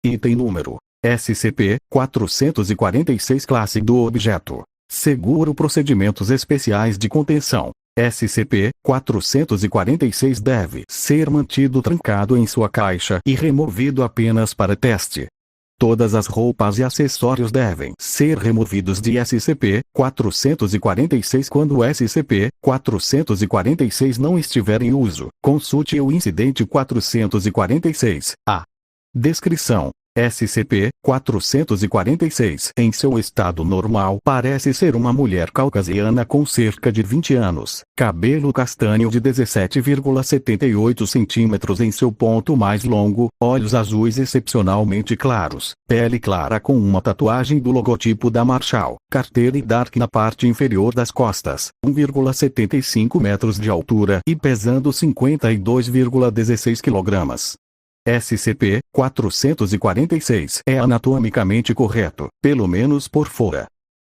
Item número SCP-446 Classe do objeto: Seguro Procedimentos Especiais de Contenção. SCP-446 deve ser mantido trancado em sua caixa e removido apenas para teste. Todas as roupas e acessórios devem ser removidos de SCP-446 quando o SCP-446 não estiver em uso. Consulte o incidente 446. A. Descrição: SCP-446, em seu estado normal, parece ser uma mulher caucasiana com cerca de 20 anos, cabelo castanho de 17,78 centímetros em seu ponto mais longo, olhos azuis excepcionalmente claros, pele clara com uma tatuagem do logotipo da Marshall, carteira e Dark na parte inferior das costas, 1,75 metros de altura e pesando 52,16 kg. SCP-446 é anatomicamente correto, pelo menos por fora.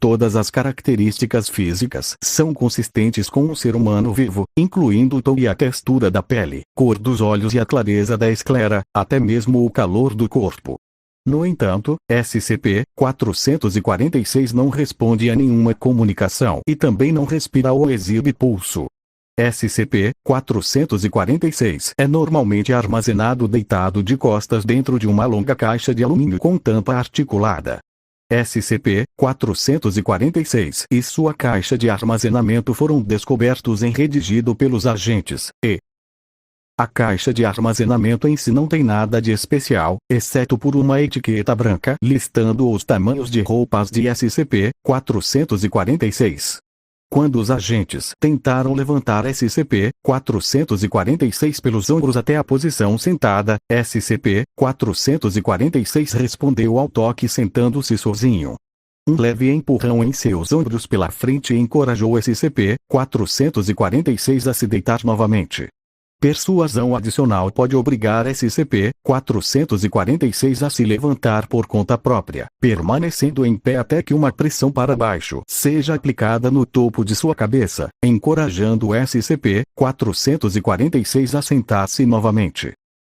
Todas as características físicas são consistentes com um ser humano vivo, incluindo o tom e a textura da pele, cor dos olhos e a clareza da esclera, até mesmo o calor do corpo. No entanto, SCP-446 não responde a nenhuma comunicação e também não respira ou exibe pulso. SCP-446 é normalmente armazenado deitado de costas dentro de uma longa caixa de alumínio com tampa articulada. SCP-446 e sua caixa de armazenamento foram descobertos em redigido pelos agentes, e a caixa de armazenamento em si não tem nada de especial, exceto por uma etiqueta branca listando os tamanhos de roupas de SCP-446. Quando os agentes tentaram levantar SCP-446 pelos ombros até a posição sentada, SCP-446 respondeu ao toque sentando-se sozinho. Um leve empurrão em seus ombros pela frente encorajou SCP-446 a se deitar novamente. Persuasão adicional pode obrigar SCP-446 a se levantar por conta própria, permanecendo em pé até que uma pressão para baixo seja aplicada no topo de sua cabeça, encorajando o SCP-446 a sentar-se novamente.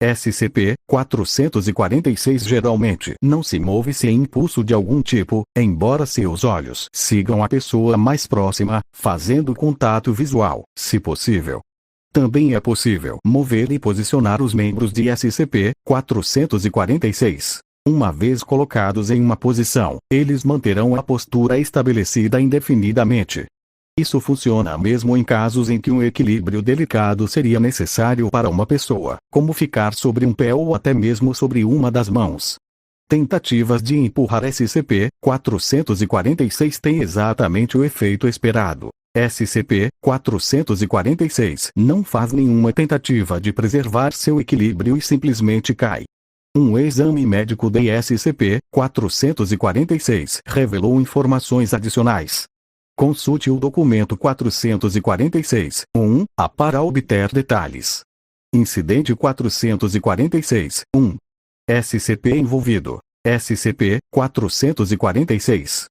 SCP-446 geralmente não se move sem impulso de algum tipo, embora seus olhos sigam a pessoa mais próxima, fazendo contato visual, se possível. Também é possível mover e posicionar os membros de SCP-446. Uma vez colocados em uma posição, eles manterão a postura estabelecida indefinidamente. Isso funciona mesmo em casos em que um equilíbrio delicado seria necessário para uma pessoa, como ficar sobre um pé ou até mesmo sobre uma das mãos. Tentativas de empurrar SCP-446 têm exatamente o efeito esperado. SCP-446 não faz nenhuma tentativa de preservar seu equilíbrio e simplesmente cai. Um exame médico de SCP-446 revelou informações adicionais. Consulte o documento 446-1-A para obter detalhes. Incidente 446-1. SCP envolvido. SCP-446.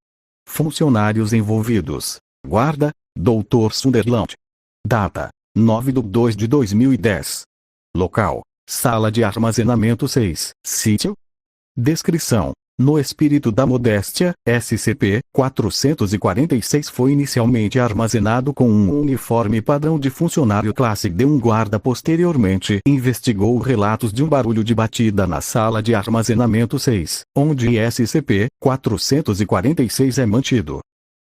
Funcionários envolvidos. Guarda, Dr. Sunderland. Data: 9/2/2010. Local: Sala de Armazenamento 6, Sítio. Descrição: no espírito da modéstia, SCP-446 foi inicialmente armazenado com um uniforme padrão de funcionário classe D. Um guarda posteriormente investigou relatos de um barulho de batida na sala de armazenamento 6, onde SCP-446 é mantido.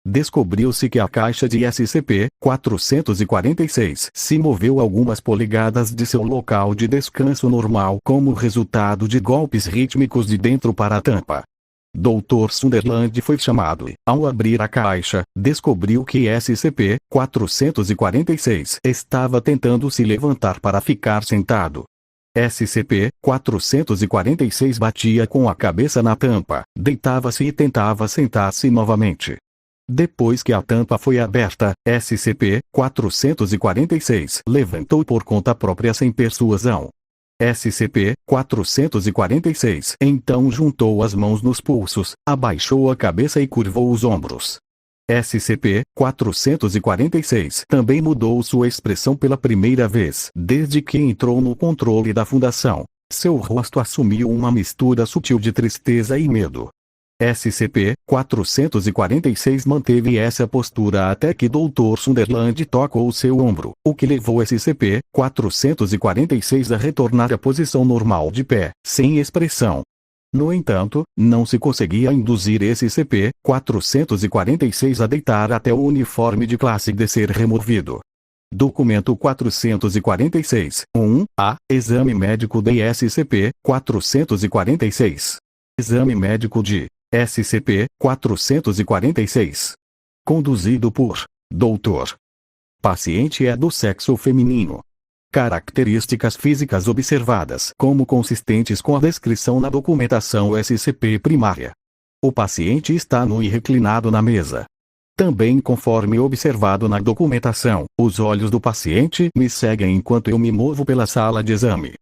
Descobriu-se que a caixa de SCP-446 se moveu algumas polegadas de seu local de descanso normal como resultado de golpes rítmicos de dentro para a tampa. Dr. Sunderland foi chamado e, ao abrir a caixa, descobriu que SCP-446 estava tentando se levantar para ficar sentado. SCP-446 batia com a cabeça na tampa, deitava-se e tentava sentar-se novamente. Depois que a tampa foi aberta, SCP-446 levantou por conta própria sem persuasão. SCP-446 então juntou as mãos nos pulsos, abaixou a cabeça e curvou os ombros. SCP-446 também mudou sua expressão pela primeira vez desde que entrou no controle da Fundação. Seu rosto assumiu uma mistura sutil de tristeza e medo. SCP-446 manteve essa postura até que Dr. Sunderland tocou seu ombro, o que levou SCP-446 a retornar à posição normal de pé, sem expressão. No entanto, não se conseguia induzir SCP-446 a deitar até o uniforme de classe D ser removido. Documento 446, 1-A, Exame médico de SCP-446. Exame médico de SCP-446. Conduzido por Dr. Paciente é do sexo feminino. Características físicas observadas como consistentes com a descrição na documentação SCP primária. O paciente está nu e reclinado na mesa. Também conforme observado na documentação, os olhos do paciente me seguem enquanto eu me movo pela sala de exame.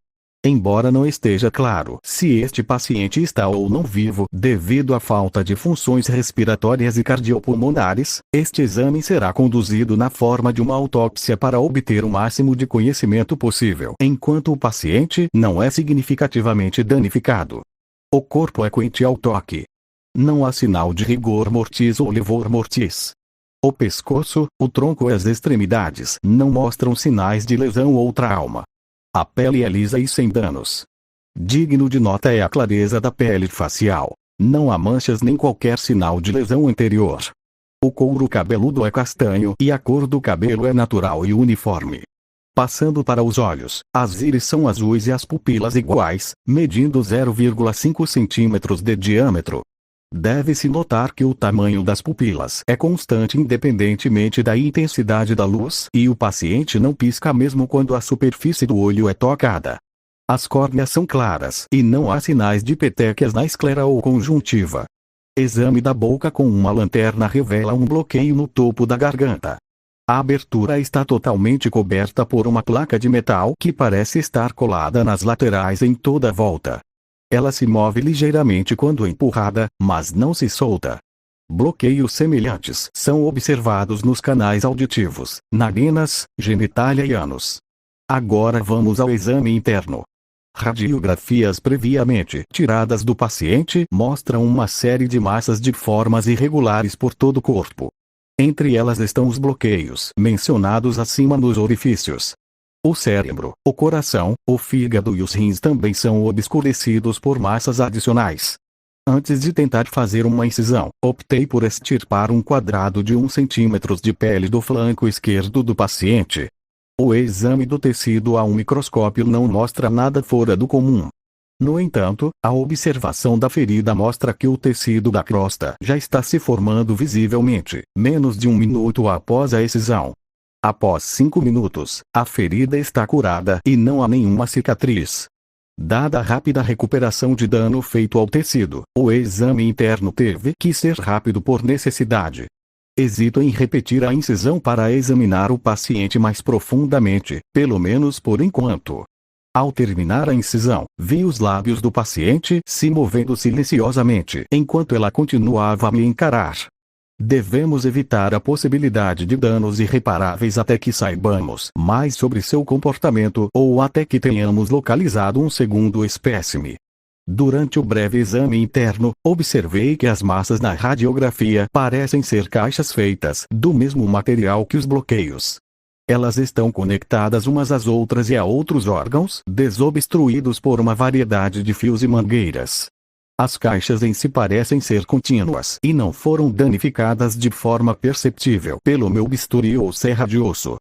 Embora não esteja claro se este paciente está ou não vivo devido à falta de funções respiratórias e cardiopulmonares, este exame será conduzido na forma de uma autópsia para obter o máximo de conhecimento possível enquanto o paciente não é significativamente danificado. O corpo é quente ao toque. Não há sinal de rigor mortis ou livor mortis. O pescoço, o tronco e as extremidades não mostram sinais de lesão ou trauma. A pele é lisa e sem danos. Digno de nota é a clareza da pele facial. Não há manchas nem qualquer sinal de lesão anterior. O couro cabeludo é castanho e a cor do cabelo é natural e uniforme. Passando para os olhos, as íris são azuis e as pupilas iguais, medindo 0,5 centímetros de diâmetro. Deve-se notar que o tamanho das pupilas é constante independentemente da intensidade da luz e o paciente não pisca mesmo quando a superfície do olho é tocada. As córneas são claras e não há sinais de petequias na esclera ou conjuntiva. Exame da boca com uma lanterna revela um bloqueio no topo da garganta. A abertura está totalmente coberta por uma placa de metal que parece estar colada nas laterais em toda a volta. Ela se move ligeiramente quando empurrada, mas não se solta. Bloqueios semelhantes são observados nos canais auditivos, narinas, genitália e ânus. Agora vamos ao exame interno. Radiografias previamente tiradas do paciente mostram uma série de massas de formas irregulares por todo o corpo. Entre elas estão os bloqueios mencionados acima nos orifícios. O cérebro, o coração, o fígado e os rins também são obscurecidos por massas adicionais. Antes de tentar fazer uma incisão, optei por extirpar um quadrado de 1 centímetro de pele do flanco esquerdo do paciente. O exame do tecido a um microscópio não mostra nada fora do comum. No entanto, a observação da ferida mostra que o tecido da crosta já está se formando visivelmente, menos de 1 minuto após a excisão. Após 5 minutos, a ferida está curada e não há nenhuma cicatriz. Dada a rápida recuperação de dano feito ao tecido, o exame interno teve que ser rápido por necessidade. Hesito em repetir a incisão para examinar o paciente mais profundamente, pelo menos por enquanto. Ao terminar a incisão, vi os lábios do paciente se movendo silenciosamente enquanto ela continuava a me encarar. Devemos evitar a possibilidade de danos irreparáveis até que saibamos mais sobre seu comportamento ou até que tenhamos localizado um segundo espécime. Durante o breve exame interno, observei que as massas na radiografia parecem ser caixas feitas do mesmo material que os bloqueios. Elas estão conectadas umas às outras e a outros órgãos, desobstruídos por uma variedade de fios e mangueiras. As caixas em si parecem ser contínuas e não foram danificadas de forma perceptível pelo meu bisturi ou serra de osso.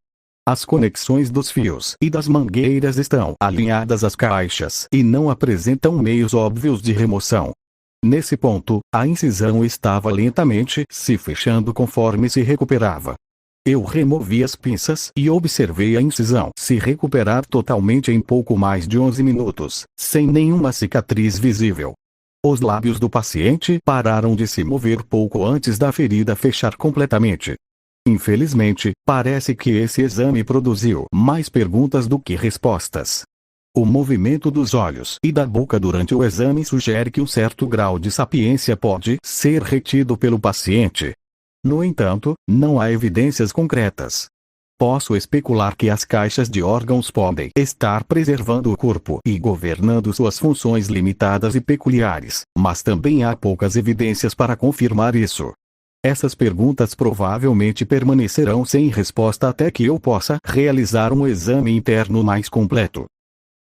As conexões dos fios e das mangueiras estão alinhadas às caixas e não apresentam meios óbvios de remoção. Nesse ponto, a incisão estava lentamente se fechando conforme se recuperava. Eu removi as pinças e observei a incisão se recuperar totalmente em pouco mais de 11 minutos, sem nenhuma cicatriz visível. Os lábios do paciente pararam de se mover pouco antes da ferida fechar completamente. Infelizmente, parece que esse exame produziu mais perguntas do que respostas. O movimento dos olhos e da boca durante o exame sugere que um certo grau de sapiência pode ser retido pelo paciente. No entanto, não há evidências concretas. Posso especular que as caixas de órgãos podem estar preservando o corpo e governando suas funções limitadas e peculiares, mas também há poucas evidências para confirmar isso. Essas perguntas provavelmente permanecerão sem resposta até que eu possa realizar um exame interno mais completo.